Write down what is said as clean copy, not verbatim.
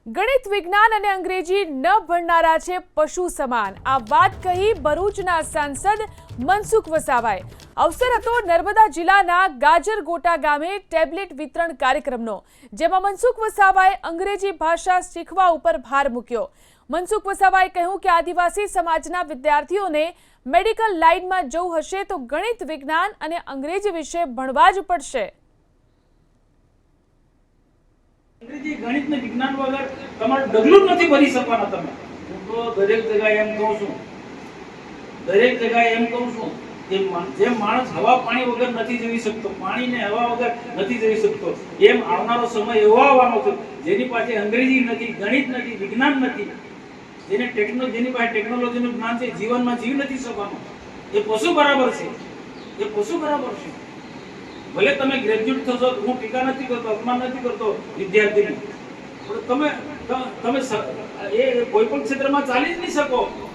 ગણિત વિજ્ઞાન અને અંગ્રેજી ન ભણનારા છે પશુ સમાન। આ વાત કહી ભરૂચના સાંસદ મનસુખ વસાવાએ। અવસર હતો નર્મદા જિલ્લાના ગાજરગોટા ગામે ટેબ્લેટ વિતરણ કાર્યક્રમનો, જેમાં મનસુખ વસાવાએ અંગ્રેજી ભાષા શીખવા ઉપર ભાર મૂક્યો। મનસુખ વસાવાએ કહ્યું કે આદિવાસી સમાજના વિદ્યાર્થીઓને મેડિકલ લાઇનમાં જવું હશે તો ગણિત વિજ્ઞાન અને અંગ્રેજી વિશે ભણવા જ પડશે। અંગ્રેજી ગણિત ને વિજ્ઞાન વગર તમારું ડગલું જ નથી ભરી શકવાના તમે। હું તો દરેક જગ્યાએ એમ કહું છું કે જે માણસ હવા પાણી વગર નથી જીવી શકતો, પાણી ને હવા વગર નથી જીવી શકતો, એમ આવનારો સમય એવો આવવાનો છે જેની પાસે અંગ્રેજી નથી, ગણિત નથી, વિજ્ઞાન નથી, જેની પાસે ટેકનોલોજીનું જ્ઞાન છે, જીવનમાં જીવી નથી શકવાનો। એ પશુ બરાબર છે। ભલે તમે ગ્રેજ્યુએટ થશો, હું ટીકા નથી કરતો, અપમાન નથી કરતો વિદ્યાર્થીને, પણ તમે એ કોઈ પણ ક્ષેત્રમાં ચાલી જ નહીં શકો।